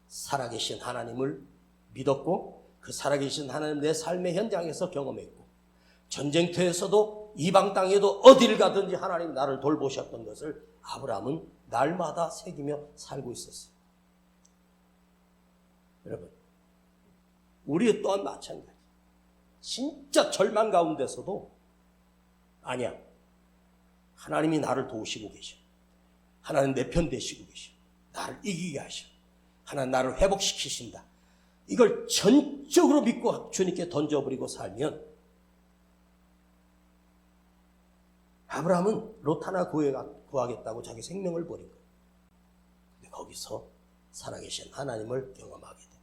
살아계신 하나님을 믿었고 그 살아계신 하나님 내 삶의 현장에서 경험했고 전쟁터에서도 이방 땅에도 어딜 가든지 하나님 나를 돌보셨던 것을 아브라함은 날마다 새기며 살고 있었어요. 여러분, 우리 또한 마찬가지. 진짜 절망 가운데서도 아니야. 하나님이 나를 도우시고 계셔. 하나님 내 편 되시고 계셔. 나를 이기게 하셔. 하나님 나를 회복시키신다. 이걸 전적으로 믿고 주님께 던져버리고 살면 아브라함은 롯 하나 구하겠다고 자기 생명을 버린 거예요. 근데 거기서 살아계신 하나님을 경험하게 돼.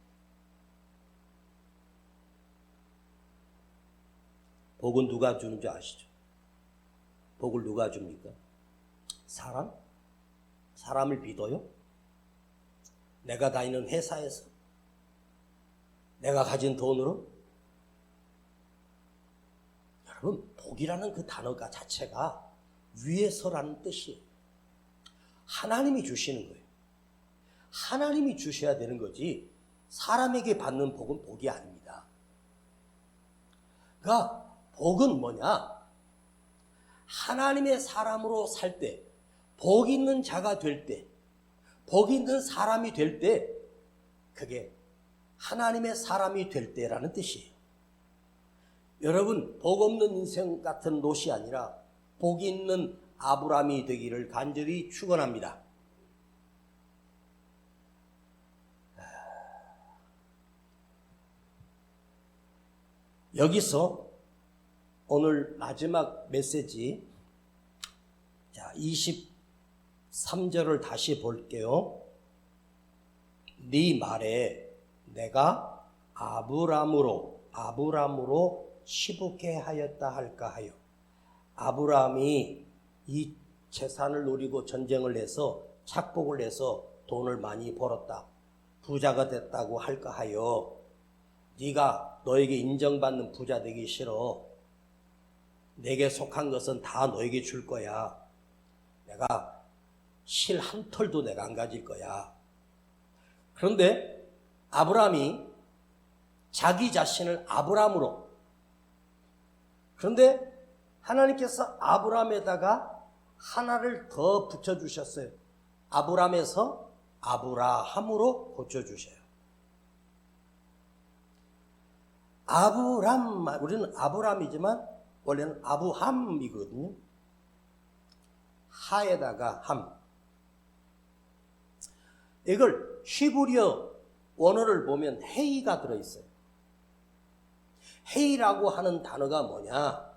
복은 누가 주는 줄 아시죠? 복을 누가 줍니까? 사람? 사람을 믿어요? 내가 다니는 회사에서? 내가 가진 돈으로? 여러분, 복이라는 그 단어가 자체가 위에서라는 뜻이에요. 하나님이 주시는 거예요. 하나님이 주셔야 되는 거지 사람에게 받는 복은 복이 아닙니다. 그러니까 복은 뭐냐? 하나님의 사람으로 살 때, 복 있는 자가 될 때, 복 있는 사람이 될 때, 그게 하나님의 사람이 될 때라는 뜻이에요. 여러분, 복 없는 인생 같은 롯이 아니라 복 있는 아브라함이 되기를 간절히 축원합니다. 여기서 오늘 마지막 메시지, 자, 23절을 다시 볼게요. 네 말에 내가 아브람으로 시북해 하였다 할까 하여. 아브라함이 이 재산을 누리고 전쟁을 해서 착복을 해서 돈을 많이 벌었다, 부자가 됐다고 할까 하여. 네가 너에게 인정받는 부자 되기 싫어. 내게 속한 것은 다 너에게 줄 거야. 내가 실 한 털도 내가 안 가질 거야. 그런데 아브라함이 자기 자신을 아브람으로, 그런데 하나님께서 아브람에다가 하나를 더 붙여주셨어요. 아브람에서 아브라함으로 고쳐주셔요. 아브람, 우리는 아브람이지만 원래는 아브함이거든요. 하에다가 함. 이걸 히브리어 원어를 보면 헤이가 들어있어요. 헤이라고 하는 단어가 뭐냐?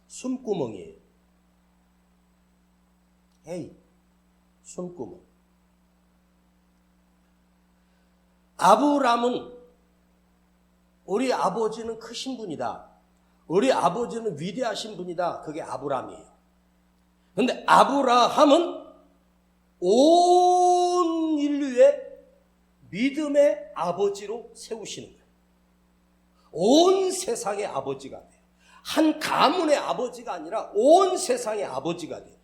숨구멍이에요. 헤이, 숨구멍. 아브람은 우리 아버지는 크신 분이다, 우리 아버지는 위대하신 분이다, 그게 아브람이에요. 그런데 아브라함은 온 인류의 믿음의 아버지로 세우시는 거예요. 온 세상의 아버지가 돼요. 한 가문의 아버지가 아니라 온 세상의 아버지가 돼요.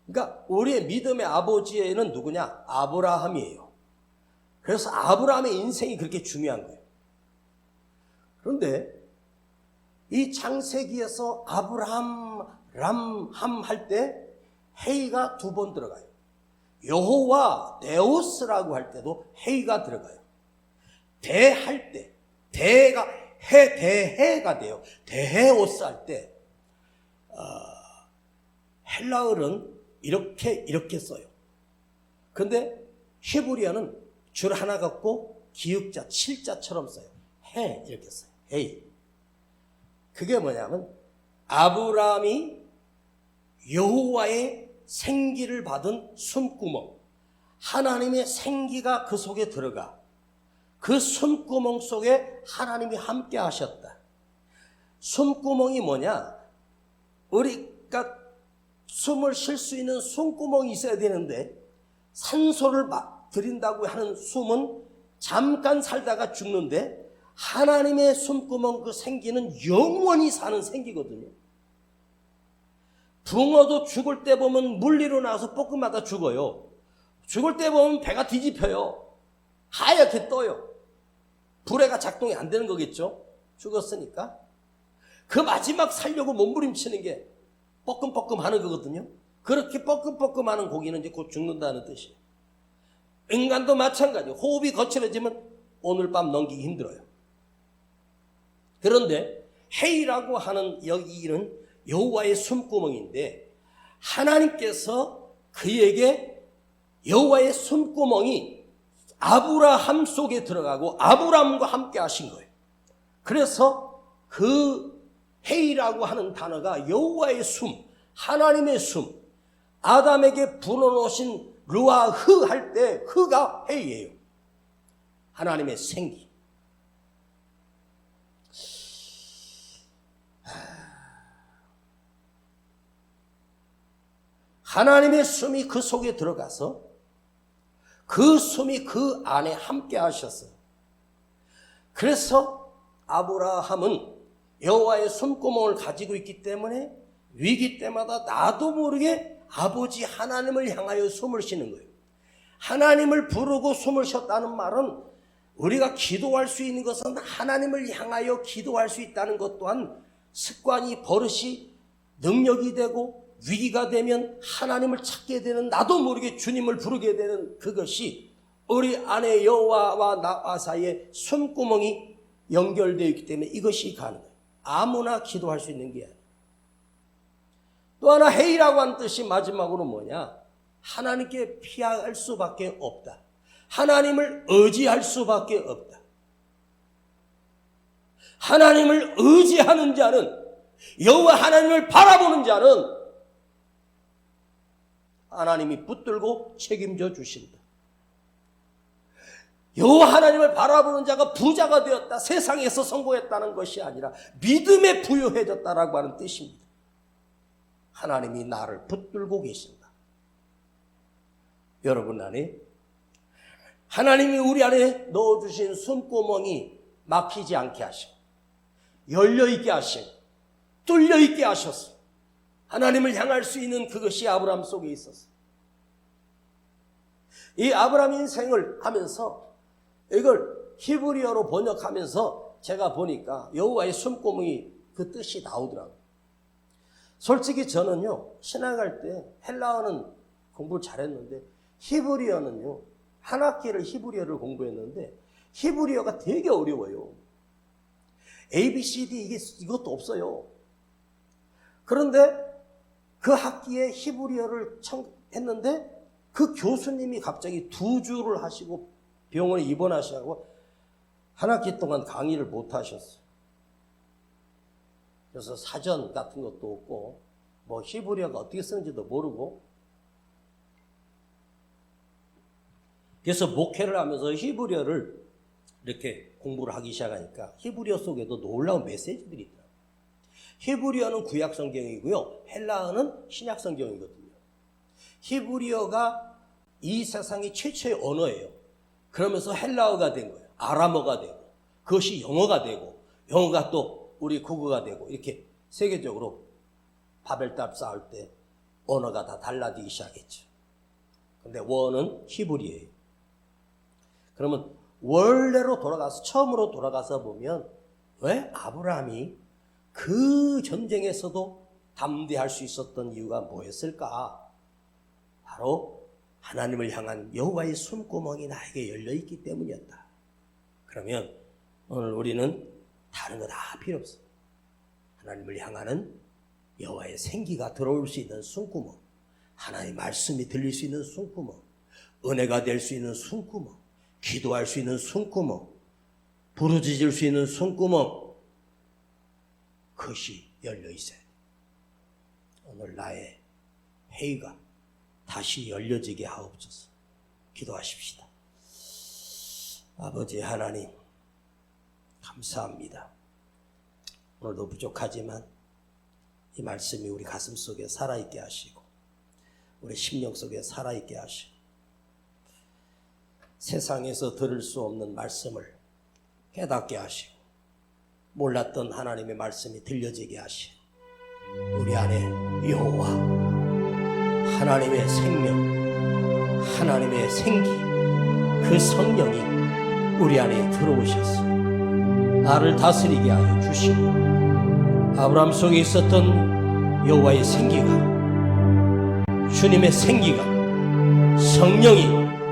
그러니까 우리의 믿음의 아버지에는 누구냐? 아브라함이에요. 그래서 아브라함의 인생이 그렇게 중요한 거예요. 그런데 이 창세기에서 아브라함, 람함 할 때 헤이가 2번 들어가요. 여호와 데오스라고 할 때도 헤이가 들어가요. 대할 때, 대가 대해가 돼요. 대해오스 할 때 헬라어는 이렇게 써요. 그런데 히브리어는 줄 하나 갖고 기역자, 칠자처럼 써요. 해, 이렇게 써요. 헤이. 그게 뭐냐면 아브라함이 여호와의 생기를 받은 숨구멍, 하나님의 생기가 그 속에 들어가, 그 숨구멍 속에 하나님이 함께 하셨다. 숨구멍이 뭐냐? 우리가 숨을 쉴 수 있는 숨구멍이 있어야 되는데, 산소를 들인다고 하는 숨은 잠깐 살다가 죽는데, 하나님의 숨구멍 그 생기는 영원히 사는 생기거든요. 붕어도 죽을 때 보면 물리로 나와서 볶음마다 죽어요. 죽을 때 보면 배가 뒤집혀요. 하얗게 떠요. 불에가 작동이 안 되는 거겠죠? 죽었으니까. 그 마지막 살려고 몸부림치는 게 뻐끔뻐끔 하는 거거든요. 그렇게 뻐끔뻐끔 하는 고기는 이제 곧 죽는다는 뜻이에요. 인간도 마찬가지예요. 호흡이 거칠어지면 오늘 밤 넘기기 힘들어요. 그런데 헤이라고 하는 여기는 여호와의 숨구멍인데, 하나님께서 그에게 여호와의 숨구멍이 아브라함 속에 들어가고 아브라함과 함께 하신 거예요. 그래서 그 헤이라고 하는 단어가 여호와의 숨, 하나님의 숨, 아담에게 불어넣으신 르와흐 할 때 흐가 헤이예요. 하나님의 생기. 하나님의 숨이 그 속에 들어가서 그 숨이 그 안에 함께 하셨어요. 그래서 아브라함은 여호와의 숨구멍을 가지고 있기 때문에 위기 때마다 나도 모르게 아버지 하나님을 향하여 숨을 쉬는 거예요. 하나님을 부르고 숨을 쉬었다는 말은 우리가 기도할 수 있는 것은 하나님을 향하여 기도할 수 있다는 것 또한 습관이, 버릇이, 능력이 되고 위기가 되면 하나님을 찾게 되는, 나도 모르게 주님을 부르게 되는 그것이 우리 안에 여호와와 나 사이에 숨구멍이 연결되어 있기 때문에 이것이 가능해요. 아무나 기도할 수 있는 게 아니에요. 또 하나 헤이라고 하는 뜻이 마지막으로 뭐냐? 하나님께 피할 수밖에 없다. 하나님을 의지할 수밖에 없다. 하나님을 의지하는 자는, 여호와 하나님을 바라보는 자는 하나님이 붙들고 책임져 주신다. 여호와 하나님을 바라보는 자가 부자가 되었다, 세상에서 성공했다는 것이 아니라 믿음에 부유해졌다라고 하는 뜻입니다. 하나님이 나를 붙들고 계신다. 여러분 안에 하나님이 우리 안에 넣어주신 숨구멍이 막히지 않게 하시고 열려있게 하시고 뚫려있게 하셨어. 하나님을 향할 수 있는 그것이 아브라함 속에 있었어. 이 아브라함 인생을 하면서 이걸 히브리어로 번역하면서 제가 보니까 여호와의 숨구멍이 그 뜻이 나오더라고요. 솔직히 저는요, 신학할 때 헬라어는 공부를 잘했는데 히브리어는요, 한 학기를 히브리어를 공부했는데 히브리어가 되게 어려워요. A, B, C, D 이것도 없어요. 그런데 그 학기에 히브리어를 했는데 그 교수님이 갑자기 2주를 하시고 병원에 입원하시고 한 학기 동안 강의를 못 하셨어요. 그래서 사전 같은 것도 없고 뭐 히브리어가 어떻게 쓰는지도 모르고, 그래서 목회를 하면서 히브리어를 이렇게 공부를 하기 시작하니까 히브리어 속에도 놀라운 메시지들이 있더라고요. 히브리어는 구약 성경이고요, 헬라어는 신약 성경이거든요. 히브리어가 이 세상의 최초의 언어예요. 그러면서 헬라어가 된 거예요. 아람어가 되고, 그것이 영어가 되고, 영어가 또 우리 국어가 되고, 이렇게 세계적으로 바벨탑 쌓을 때 언어가 다 달라지기 시작했죠. 근데 원은 히브리어예요. 그러면 원래로 돌아가서, 처음으로 돌아가서 보면 왜 아브라함이 그 전쟁에서도 담대할 수 있었던 이유가 뭐였을까? 바로 하나님을 향한 여호와의 숨구멍이 나에게 열려있기 때문이었다. 그러면 오늘 우리는 다른 거 다 필요 없어. 하나님을 향하는 여호와의 생기가 들어올 수 있는 숨구멍, 하나님의 말씀이 들릴 수 있는 숨구멍, 은혜가 될 수 있는 숨구멍, 기도할 수 있는 숨구멍, 부르짖을 수 있는 숨구멍, 그것이 열려있어요. 오늘 나의 회의가 다시 열려지게 하옵소서. 기도하십시다. 아버지 하나님, 감사합니다. 오늘도 부족하지만 이 말씀이 우리 가슴 속에 살아있게 하시고 우리 심령 속에 살아있게 하시고 세상에서 들을 수 없는 말씀을 깨닫게 하시고 몰랐던 하나님의 말씀이 들려지게 하시고 우리 안에 여호와 하나님의 생명, 하나님의 생기, 그 성령이 우리 안에 들어오셔서 나를 다스리게 하여 주시고 아브라함 속에 있었던 여호와의 생기가, 주님의 생기가, 성령이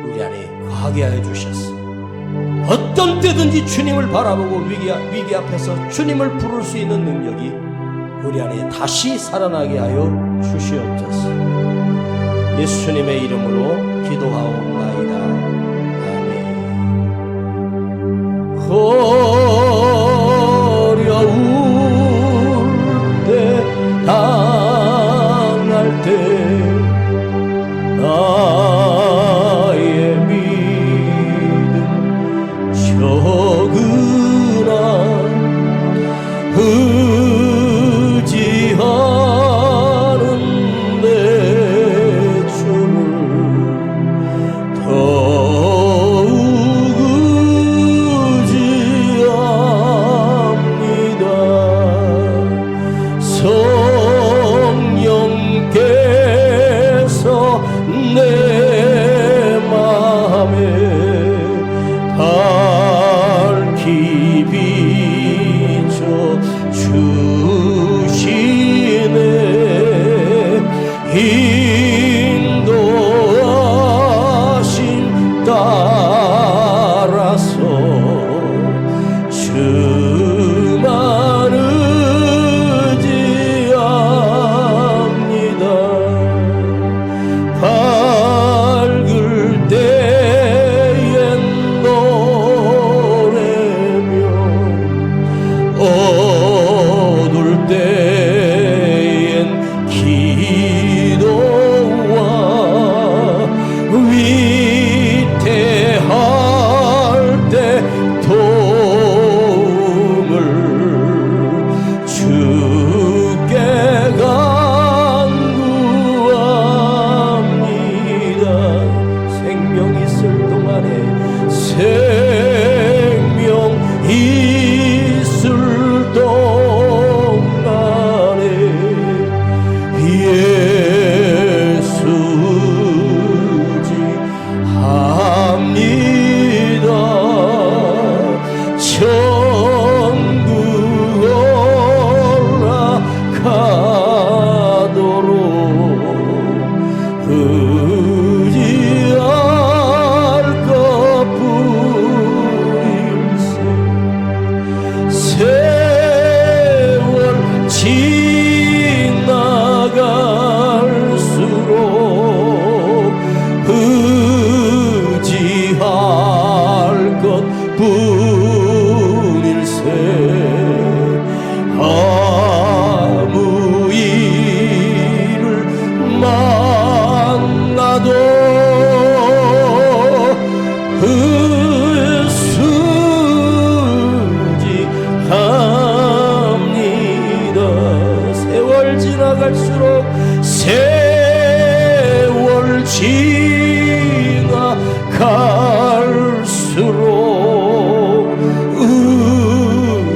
우리 안에 거하게 하여 주셨어. 어떤 때든지 주님을 바라보고 위기 앞에서 주님을 부를 수 있는 능력이 우리 안에 다시 살아나게 하여 주시옵소서. 예수님의 이름으로 기도하옵나이다. 아멘. 어려울 때, 당할 때 나의 믿음 적으나 의지하는 내 주를 더욱 의지합니다. 성령께서 내 마음에 밝히 비춰 주시네. 인도하심 따라서 주만 의지합니다. 밝을 때엔 노래며 어두울 때엔 기도와 위태할 때 도움을 주께 간구합니다. 생명 있을 동안에, 생명 있을 동안에 예수지합니다. 천국 올라가도록 의지할 것뿐일세. 세월 지나갈수록 의지할 것뿐일세. 아무 일을 만나도 의수지합니다. 세월 지나갈수록, 세월 지나갈수록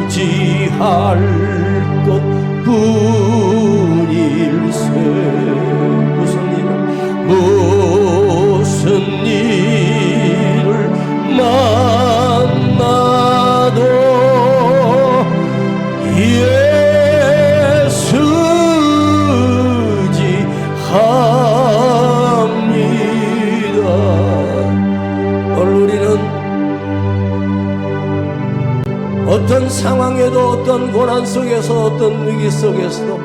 의지할 것뿐일세. 무슨 일을 만나도 예수지합니다. 오늘 우리는 어떤 상황에도, 어떤 고난 속에서, 어떤 위기 속에서도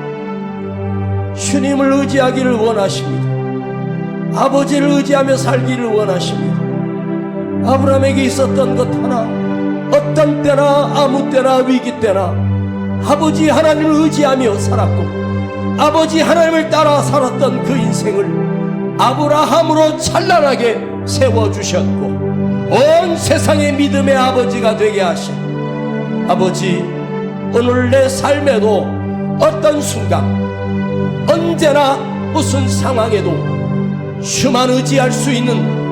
주님을 의지하기를 원하십니다. 아버지를 의지하며 살기를 원하십니다. 아브라함에게 있었던 것 하나, 어떤 때나 아무 때나 위기 때나 아버지 하나님을 의지하며 살았고, 아버지 하나님을 따라 살았던 그 인생을 아브라함으로 찬란하게 세워주셨고, 온 세상의 믿음의 아버지가 되게 하신 아버지, 오늘 내 삶에도 어떤 순간, 언제나 무슨 상황에도 주만 의지할 수 있는,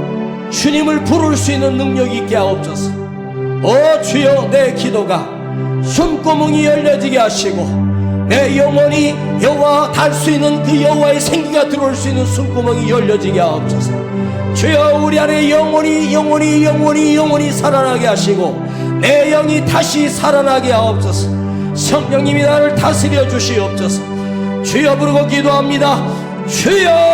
주님을 부를 수 있는 능력이 있게 하옵소서. 오 주여, 내 기도가 숨구멍이 열려지게 하시고, 내 영혼이 여호와 닿을 수 있는 그 여호와의 생기가 들어올 수 있는 숨구멍이 열려지게 하옵소서. 주여, 우리 안에 영혼이 살아나게 하시고 내 영이 다시 살아나게 하옵소서. 성령님이 나를 다스려 주시옵소서. 주여 부르고 기도합니다. 주여.